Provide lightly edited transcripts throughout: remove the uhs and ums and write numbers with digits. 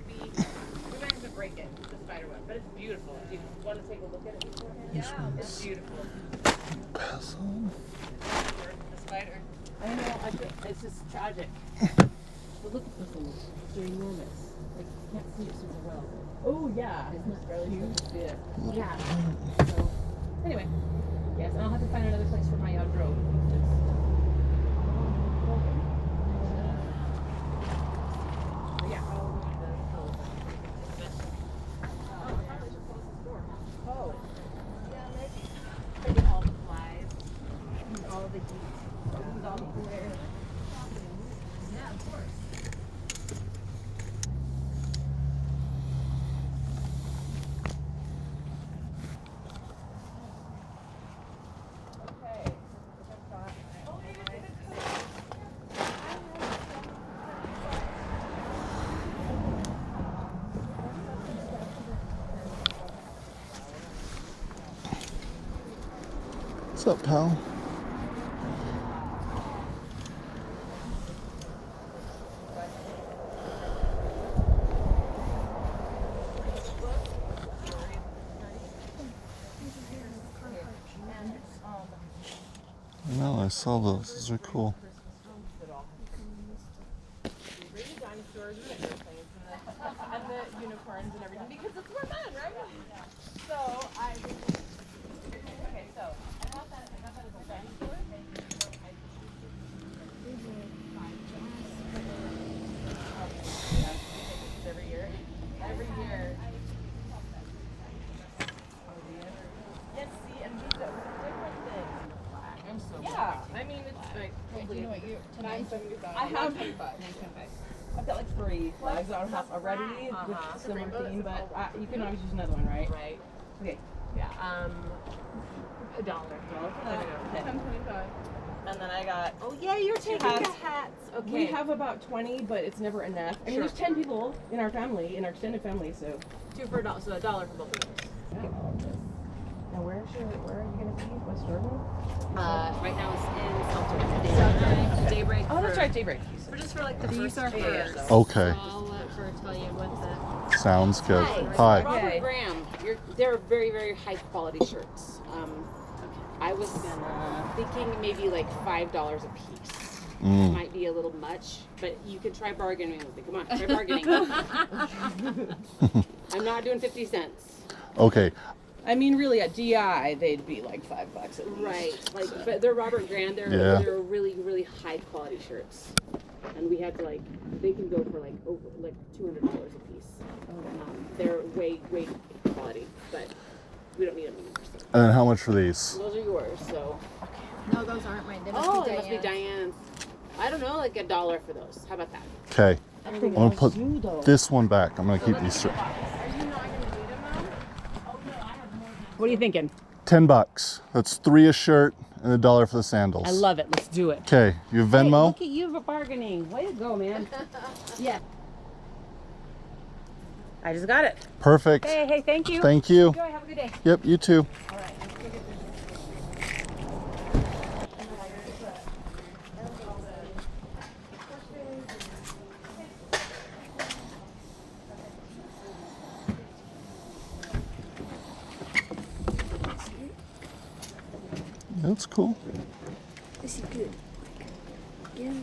we might have to break it, the spider web, but it's beautiful. Do you want to take a look at it beforehand? Yeah, it's beautiful. Pass on. The spider. I know, it's just tragic. But look at this thing. They're enormous. Like, you can't see it super well. Oh, yeah. Isn't it really huge? Yeah. So, anyway. Yes, and I'll have to find another place for my drone. Yeah. Oh. Yeah, maybe. All the flies. All the heat. All the glare. Yeah, of course. What's up, pal? No, I saw those. Those are cool. Dinosaurs and airplanes and the unicorns and everything because it's more fun, right? So okay, so I have that as a dinosaur. Every year. Yes, see, and these are different things. I'm so yeah, I mean it's like probably. You know what? I have. I've got like 3 flags on house already with similar theme, but you can always use another one, right? Right. Okay. Yeah. $1. $1 for that. Okay. $10.25. And then I got. Oh yeah, you're taking the hats. Okay. We have about 20, but it's never enough. I mean, there's 10 people in our family, in our extended family, so. 2 for $1, so $1 for both of us. Yeah. Now where are you gonna be? West Jordan? Right now it's in Seltzer. Daybreak. Oh, that's right, Daybreak. We're just for like the first year. Okay. So I'll let her tell you what the. Sounds good. Hi. Robert Graham. They're very, very high quality shirts. I was thinking maybe like $5 a piece. Might be a little much, but you can try bargaining with me. Come on, try bargaining. I'm not doing 50 cents. Okay. I mean, really, at DI, they'd be like $5 at least. Right. Like, but they're Robert Graham. They're really, really high quality shirts, and we had to like they can go for like over like $200 a piece. They're way quality, but we don't need them anymore. So. And then how much for these? Those are yours. So. No, those aren't mine. They must be Diane's. I don't know, like $1 for those. How about that? Okay. I'm gonna put this one back. I'm gonna keep these shirts. What are you thinking? $10. That's 3 a shirt and $1 for the sandals. I love it. Let's do it. Okay, you have Venmo? Hey, look at you for bargaining. Way to go, man. Yeah. I just got it. Perfect. Hey, thank you. Thank you. Enjoy. Have a good day. Yep, you too. All right. That's cool. This is good. Yeah.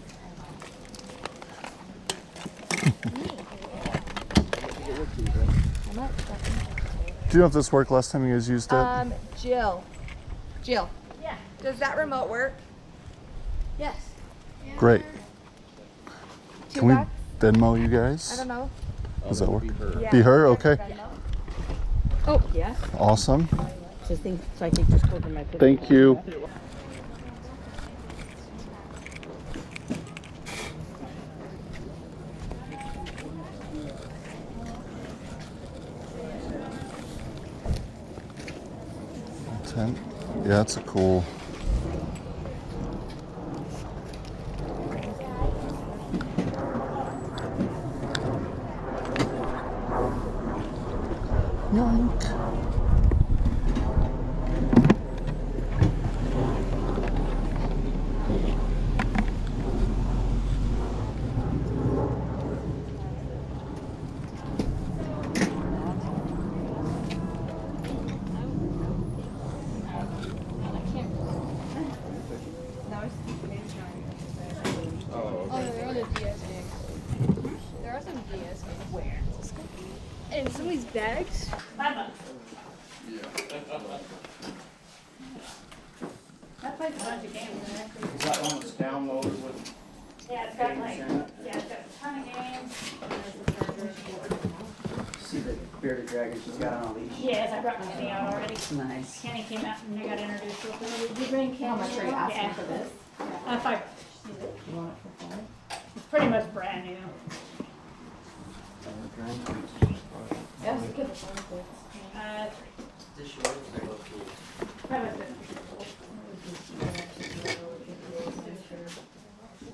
Do you know if this worked last time you guys used it? Jill. Yeah. Does that remote work? Yes. Great. $2? Can we Venmo you guys? I don't know. Does that work? Yeah. Be her? Okay. Oh, yes. Awesome. Just think, so I can just go to my picture. Thank you. Tent. Yeah, it's a cool. Yoink. in some of these bags? $5. That plays a bunch of games in it. Is that one that's downloaded with? Yeah, it's got like, yeah, it's got a ton of games. See the bearded dragon she's got on a leash? Yes, I brought Kenny out already. Nice. Kenny came out and they got introduced to it. Did you bring How much are you asking Yeah. for this? $5. You want it for 5? It's pretty much brand new. Yes, give it 5. $5.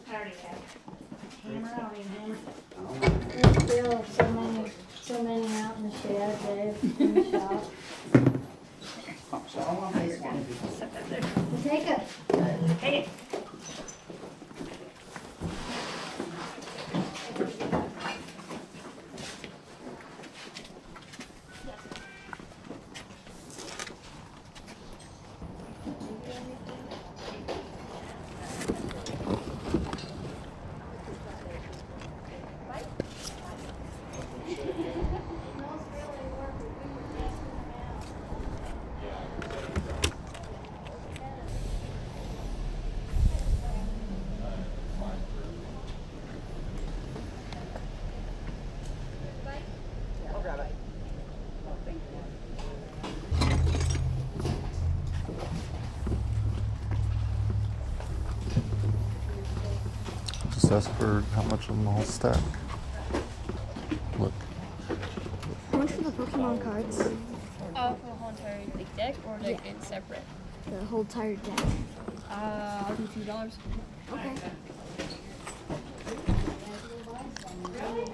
I already have hammer, I don't even hammer. There's still so many out in the shed, Dave, in the shop. Set that there. Take it. Take it. I'll grab it. Just ask for how much on the whole stack. Look. How much for the Pokemon cards? For the whole entire like, deck or like it's separate? The whole entire deck. I'll do $2. Okay.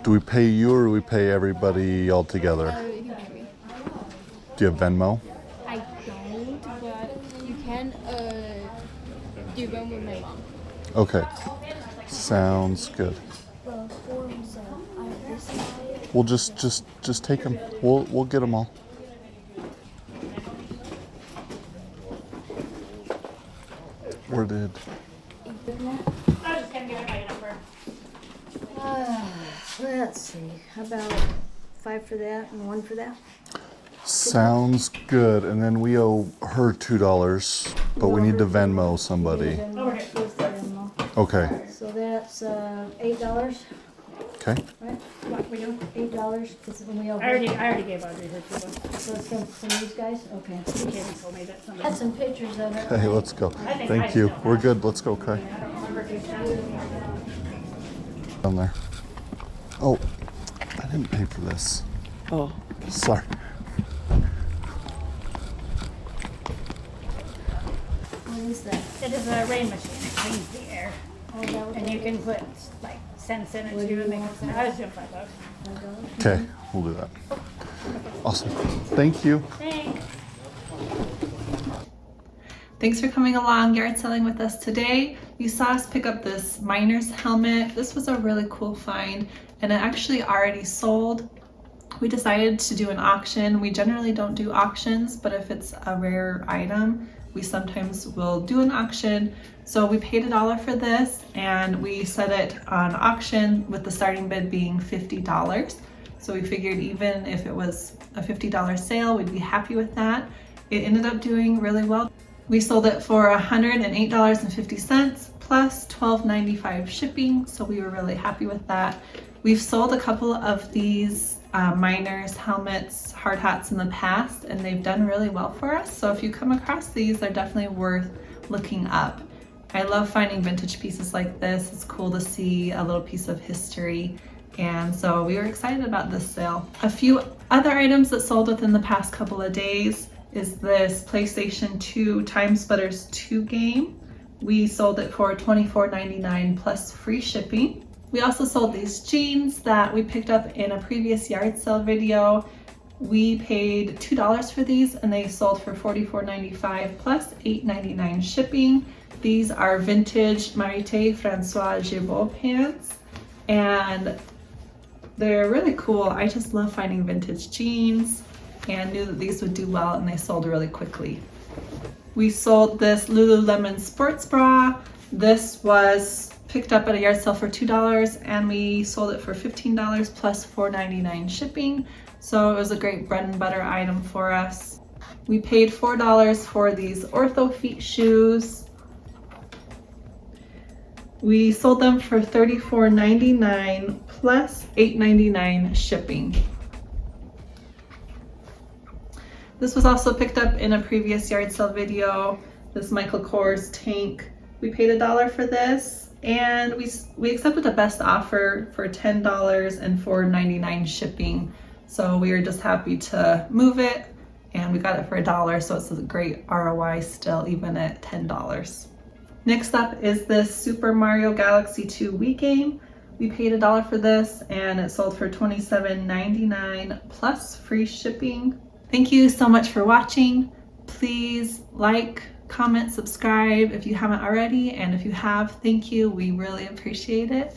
Do we pay you or do we pay everybody all together? You can pay me. Do you have Venmo? I don't, but you can do one with my mom. Okay. Sounds good. The forms I have this side. We'll just take them. We'll get them all. Where did? I was just gonna give it my number. Let's see, how about 5 for that and 1 for that? Sounds good. And then we owe her $2, but we need to Venmo somebody. Over here. Okay. So that's $8, Okay. right? What we doing? $8, because when we owe. I already gave Audrey her $2. So some of these guys, okay. Kenny told me that somebody. Had some pictures of it. Hey, let's go. think Thank I you. still We're have good. Let's go, Kai. I don't remember if he's Down there. Oh, I didn't pay for this. Oh. Sorry. What is that? It is a rain machine. It cleans the air. Oh, that was And you can put like cents in it too and make it sound. I was doing $5. $5. Okay, we'll do that. Awesome. Thank you. Thanks. Thanks for coming along yard selling with us today. You saw us pick up this miner's helmet. This was a really cool find and it actually already sold. We decided to do an auction. We generally don't do auctions, but if it's a rare item, we sometimes will do an auction. So we paid $1 for this and we set it on auction with the starting bid being $50. So we figured even if it was a $50 sale, we'd be happy with that. It ended up doing really well. We sold it for $108.50 plus $12.95 shipping, so we were really happy with that. We've sold a couple of these miners, helmets, hard hats in the past, and they've done really well for us. So if you come across these, they're definitely worth looking up. I love finding vintage pieces like this. It's cool to see a little piece of history. And so we were excited about this sale. A few other items that sold within the past couple of days is this PlayStation 2 Time Splitters 2 game. We sold it for $24.99 plus free shipping. We also sold these jeans that we picked up in a previous yard sale video. We paid $2 for these and they sold for $44.95 plus $8.99 shipping. These are vintage Marité Francois Gibault pants and they're really cool. I just love finding vintage jeans and knew that these would do well and they sold really quickly. We sold this Lululemon sports bra. This was picked up at a yard sale for $2 and we sold it for $15 plus $4.99 shipping. So it was a great bread and butter item for us. We paid $4 for these Ortho feet shoes. We sold them for $34.99 plus $8.99 shipping. This was also picked up in a previous yard sale video, this Michael Kors tank. We paid $1 for this and we accepted the best offer for $10 and $4.99 shipping. So we were just happy to move it and we got it for $1, so it's a great ROI still, even at $10. Next up is this Super Mario Galaxy 2 Wii game. We paid $1 for this and it sold for $27.99 plus free shipping. Thank you so much for watching. Please like, comment, subscribe if you haven't already, and if you have, thank you. We really appreciate it.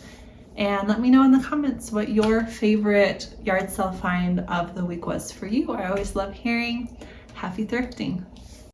And let me know in the comments what your favorite yard sale find of the week was for you. I always love hearing. Happy thrifting.